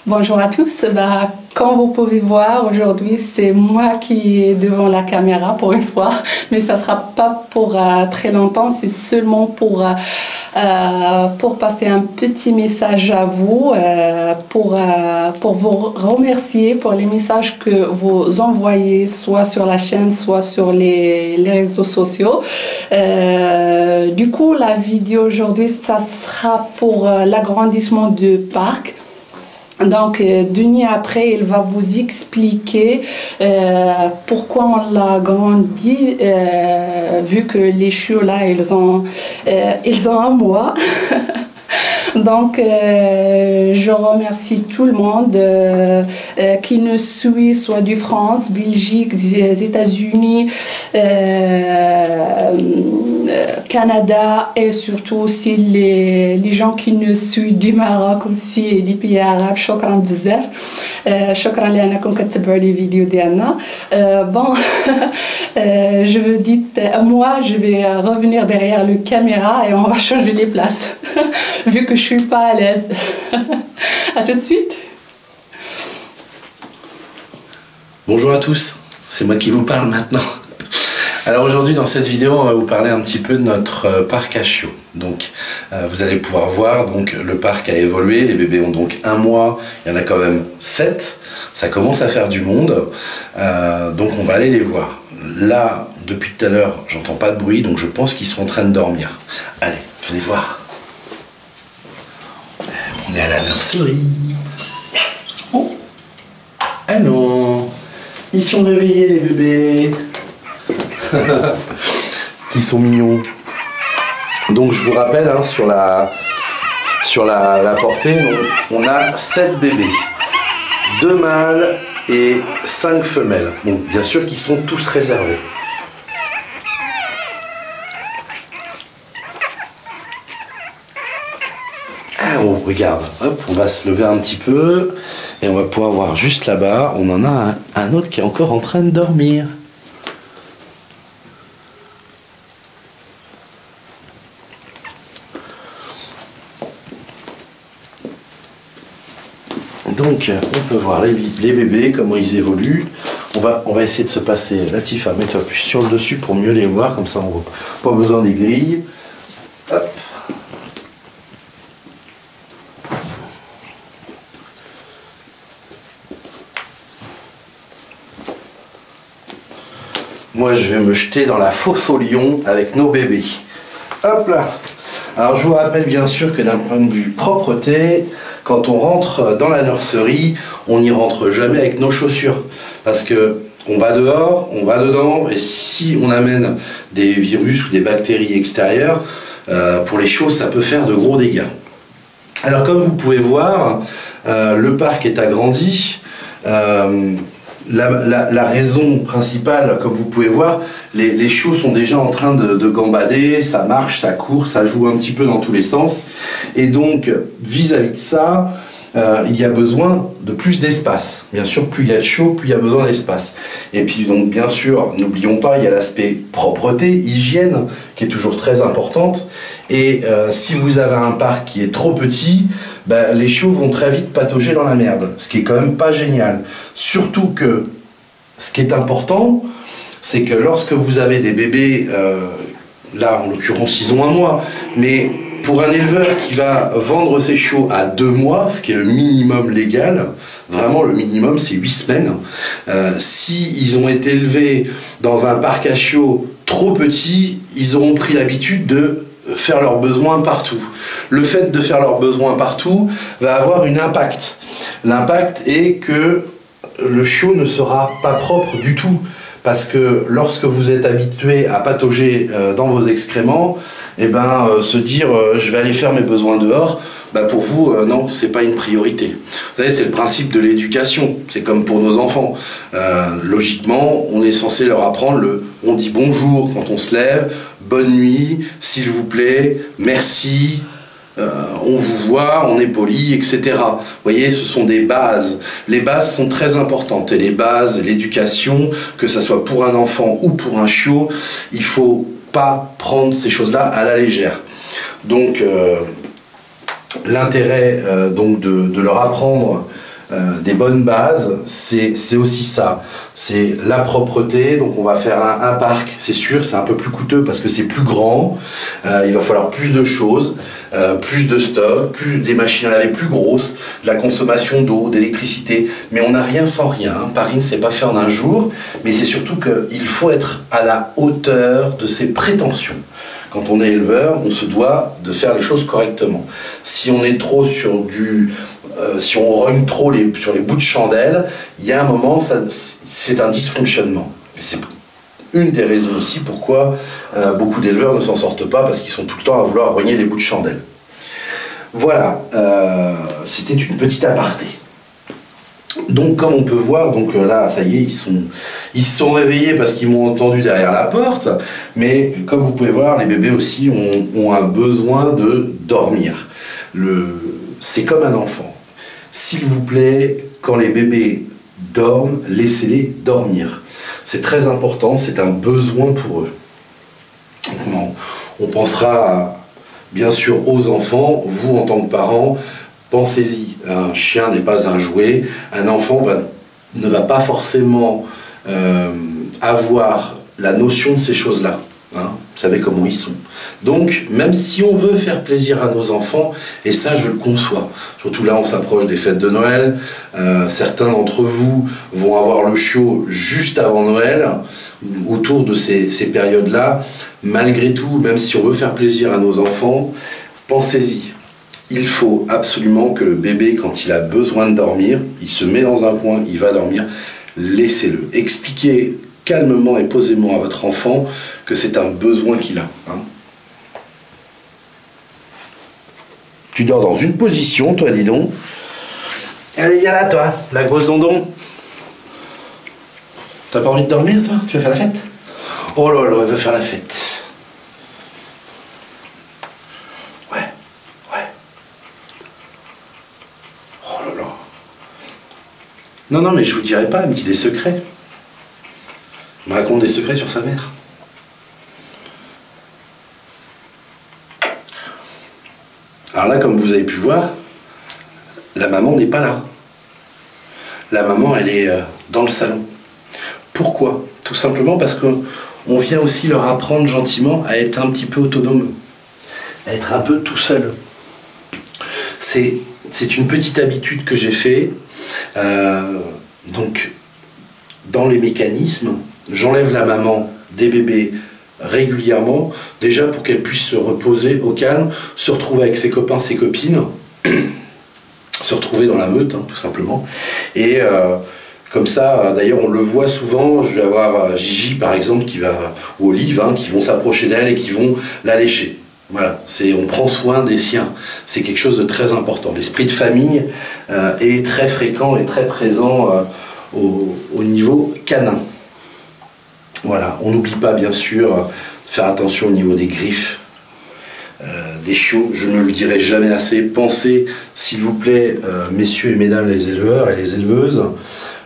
Bonjour à tous. Comme vous pouvez voir, aujourd'hui, c'est moi qui est devant la caméra pour une fois, mais ça ne sera pas pour très longtemps, c'est seulement pour passer un petit message à vous, pour vous remercier pour les messages que vous envoyez, soit sur la chaîne, soit sur les réseaux sociaux. Du coup, la vidéo aujourd'hui, ça sera pour l'agrandissement du parc. Donc, Denis, après, il va vous expliquer pourquoi on l'a agrandi, vu que les chiots, là, ils ont un mois. Donc, je remercie tout le monde qui nous suit, soit du France, Belgique, des États-Unis, Canada et surtout aussi les gens qui nous suivent du Maroc aussi et des pays arabes. شكرا بزاف. شكرا لأنكم كتبعوا les vidéos ديالنا. Bon, je vous dis, moi, je vais revenir derrière le caméra et on va changer les places, vu que je suis pas à l'aise. À tout de suite. Bonjour à tous, c'est moi qui vous parle maintenant. Alors aujourd'hui dans cette vidéo on va vous parler un petit peu de notre parc à chiots. Donc vous allez pouvoir voir, donc le parc a évolué, les bébés ont donc un mois, il y en a quand même 7, ça commence à faire du monde, donc on va aller les voir. Là depuis tout à l'heure j'entends pas de bruit, donc je pense qu'ils sont en train de dormir. Allez, venez voir. On est à la nurserie. Oh, ah non, ils sont réveillés les bébés. Qui sont mignons. Donc je vous rappelle, hein, sur la portée, on a 7 bébés, 2 mâles et 5 femelles. Donc bien sûr qu'ils sont tous réservés. Ah, on regarde, hop, on va se lever un petit peu et on va pouvoir voir juste là-bas, on en a un autre qui est encore en train de dormir. Donc on peut voir les bébés, comment ils évoluent. On va essayer de se passer. Latifa, mets-toi plus sur le dessus pour mieux les voir, comme ça on voit. Pas besoin des grilles. Hop. Moi je vais me jeter dans la fosse aux lions avec nos bébés. Hop là. Alors je vous rappelle bien sûr que d'un point de vue propreté, quand on rentre dans la nurserie, on n'y rentre jamais avec nos chaussures. Parce que on va dehors, on va dedans, et si on amène des virus ou des bactéries extérieures, pour les chiots, ça peut faire de gros dégâts. Alors comme vous pouvez voir, le parc est agrandi. La raison principale, comme vous pouvez voir, les chiots sont déjà en train de gambader, ça marche, ça court, ça joue un petit peu dans tous les sens. Et donc, vis-à-vis de ça, il y a besoin de plus d'espace. Bien sûr, plus il y a de chiots, plus il y a besoin d'espace. Et puis, donc, bien sûr, n'oublions pas, il y a l'aspect propreté, hygiène, qui est toujours très importante. Et si vous avez un parc qui est trop petit, les chiots vont très vite patauger dans la merde, ce qui est quand même pas génial. Surtout que ce qui est important, c'est que lorsque vous avez des bébés, là en l'occurrence ils ont un mois, mais pour un éleveur qui va vendre ses chiots à 2 mois, ce qui est le minimum légal, vraiment le minimum c'est 8 semaines, si ils ont été élevés dans un parc à chiots trop petit, ils auront pris l'habitude de faire leurs besoins partout. Le fait de faire leurs besoins partout va avoir un impact. L'impact est que le chiot ne sera pas propre du tout. Parce que lorsque vous êtes habitué à patauger dans vos excréments, se dire je vais aller faire mes besoins dehors, pour vous, non, c'est pas une priorité. Vous savez, c'est le principe de l'éducation. C'est comme pour nos enfants. Logiquement, on est censé leur apprendre on dit bonjour quand on se lève, bonne nuit, s'il vous plaît, merci, on vous voit, on est poli, etc. Vous voyez, ce sont des bases. Les bases sont très importantes. Et les bases, l'éducation, que ce soit pour un enfant ou pour un chiot, il ne faut pas prendre ces choses-là à la légère. Donc, l'intérêt donc de leur apprendre des bonnes bases, c'est aussi ça. C'est la propreté, donc on va faire un parc, c'est sûr, c'est un peu plus coûteux parce que c'est plus grand, il va falloir plus de choses, plus de stock, plus des machines à laver plus grosses, de la consommation d'eau, d'électricité, mais on n'a rien sans rien. Paris ne s'est pas fait en un jour, mais c'est surtout qu'il faut être à la hauteur de ses prétentions. Quand on est éleveur, on se doit de faire les choses correctement. Si on est trop sur si on rogne trop sur les bouts de chandelle, il y a un moment, c'est un dysfonctionnement. C'est une des raisons aussi pourquoi beaucoup d'éleveurs ne s'en sortent pas, parce qu'ils sont tout le temps à vouloir rogner les bouts de chandelle. Voilà, c'était une petite aparté. Donc comme on peut voir, donc là ça y est, ils se sont réveillés parce qu'ils m'ont entendu derrière la porte, mais comme vous pouvez voir, les bébés aussi ont un besoin de dormir. C'est comme un enfant. S'il vous plaît, quand les bébés dorment, laissez-les dormir. C'est très important, c'est un besoin pour eux. On pensera bien sûr aux enfants, vous en tant que parents, pensez-y, un chien n'est pas un jouet, un enfant ne va pas forcément avoir la notion de ces choses-là. Hein, vous savez comment ils sont. Donc, même si on veut faire plaisir à nos enfants, et ça je le conçois, surtout là on s'approche des fêtes de Noël, certains d'entre vous vont avoir le chiot juste avant Noël, autour de ces périodes-là, malgré tout, même si on veut faire plaisir à nos enfants, pensez-y. Il faut absolument que le bébé, quand il a besoin de dormir, il se met dans un coin, il va dormir, laissez-le. Expliquez calmement et posément à votre enfant que c'est un besoin qu'il a. Hein. Tu dors dans une position, toi, dis donc. Allez, viens là, toi, la grosse dondon. T'as pas envie de dormir, toi? Tu veux faire la fête? Oh là là, elle veut faire la fête. Non, mais je vous dirai pas, elle me dit des secrets. Elle me raconte des secrets sur sa mère. Alors là, comme vous avez pu voir, la maman n'est pas là. La maman, elle est dans le salon. Pourquoi? Tout simplement parce qu'on vient aussi leur apprendre gentiment à être un petit peu autonome, à être un peu tout seul. C'est une petite habitude que j'ai fait. Donc, dans les mécanismes, j'enlève la maman des bébés régulièrement, déjà pour qu'elle puisse se reposer au calme, se retrouver avec ses copains, ses copines, se retrouver dans la meute, hein, tout simplement. Et comme ça, d'ailleurs, on le voit souvent, je vais avoir Gigi, par exemple, ou Olive, hein, qui vont s'approcher d'elle et qui vont la lécher. Voilà, on prend soin des siens. C'est quelque chose de très important. L'esprit de famille est très fréquent et très présent au niveau canin. Voilà, on n'oublie pas bien sûr de faire attention au niveau des griffes des chiots. Je ne le dirai jamais assez. Pensez, s'il vous plaît, messieurs et mesdames les éleveurs et les éleveuses,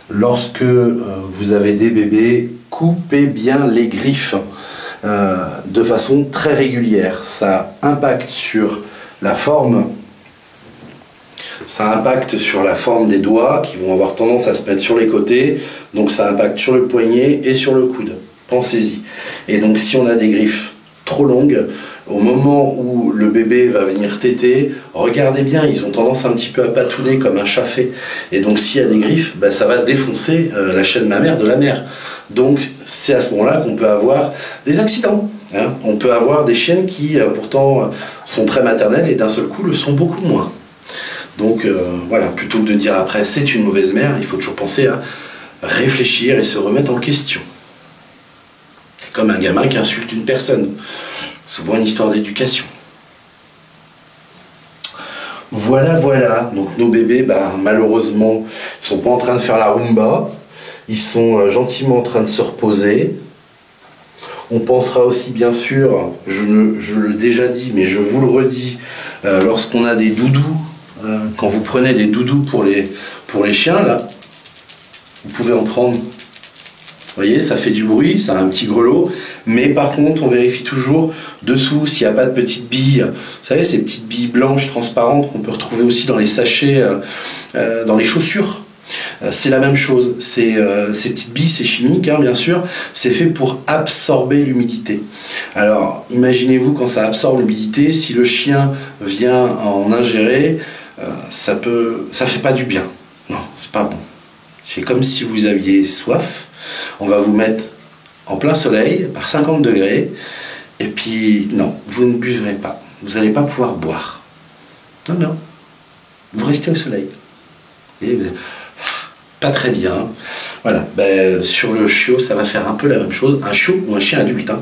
lorsque vous avez des bébés, coupez bien les griffes. De façon très régulière. Ça impacte sur la forme, des doigts qui vont avoir tendance à se mettre sur les côtés, donc ça impacte sur le poignet et sur le coude. Pensez-y. Et donc si on a des griffes trop longues, au moment où le bébé va venir téter, regardez bien, ils ont tendance un petit peu à patouner comme un chat fait. Et donc s'il y a des griffes, ça va défoncer la chaîne mammaire de la mère. Donc c'est à ce moment-là qu'on peut avoir des accidents. Hein. On peut avoir des chiennes qui pourtant sont très maternelles et d'un seul coup le sont beaucoup moins. Donc voilà, plutôt que de dire après c'est une mauvaise mère, il faut toujours penser à réfléchir et se remettre en question. Comme un gamin qui insulte une personne. Souvent une histoire d'éducation. Voilà. Donc nos bébés, malheureusement, ils sont pas en train de faire la rumba. Ils sont gentiment en train de se reposer. On pensera aussi, bien sûr, je l'ai déjà dit, mais je vous le redis, lorsqu'on a des doudous, quand vous prenez des doudous pour les chiens, là, vous pouvez en prendre. Vous voyez, ça fait du bruit, ça a un petit grelot, Mais par contre, on vérifie toujours dessous s'il n'y a pas de petites billes. Vous savez, ces petites billes blanches transparentes qu'on peut retrouver aussi dans les sachets, dans les chaussures. C'est la même chose. Ces petites billes, c'est chimique, hein, bien sûr. C'est fait pour absorber l'humidité. Alors, imaginez-vous quand ça absorbe l'humidité, si le chien vient en ingérer, ça fait pas du bien. Non, c'est pas bon. C'est comme si vous aviez soif. On va vous mettre en plein soleil, par 50 degrés, et puis non, vous ne buverez pas. Vous n'allez pas pouvoir boire. Non, non. Vous restez au soleil. Et pas très bien. Voilà, ben, sur le chiot, ça va faire un peu la même chose. Un chiot ou un chien adulte, hein,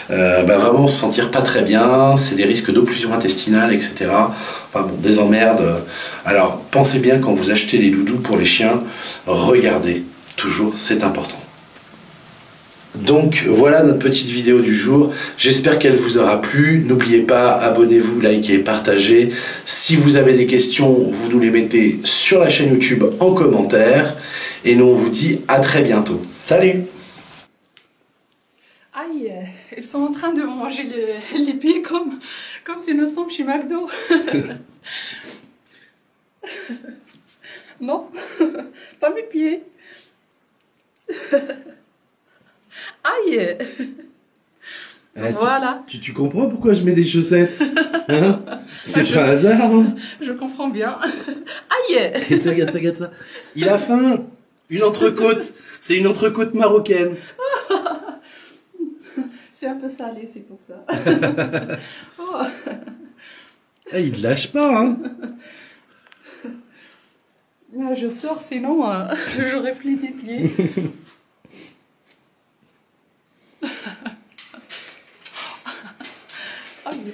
ben, vraiment se sentir pas très bien, c'est des risques d'occlusion intestinale, etc. Enfin bon, des emmerdes. Alors, pensez bien quand vous achetez des doudous pour les chiens, regardez, toujours, c'est important. Donc voilà notre petite vidéo du jour, j'espère qu'elle vous aura plu, n'oubliez pas, abonnez-vous, likez, partagez, si vous avez des questions, vous nous les mettez sur la chaîne YouTube en commentaire, et nous on vous dit à très bientôt. Salut! Aïe, ils sont en train de manger les pieds comme si nous sommes chez McDo. Non, pas mes pieds. Aïe! Voilà. Tu comprends pourquoi je mets des chaussettes, hein? C'est pas un hasard, hein? Je comprends bien. Aïe! Regarde ça. Il a faim. Une entrecôte. C'est une entrecôte marocaine. C'est un peu salé, c'est pour ça. Oh. Eh, il lâche pas, hein? Là, je sors, sinon, j'aurais plus les pieds. Aïe.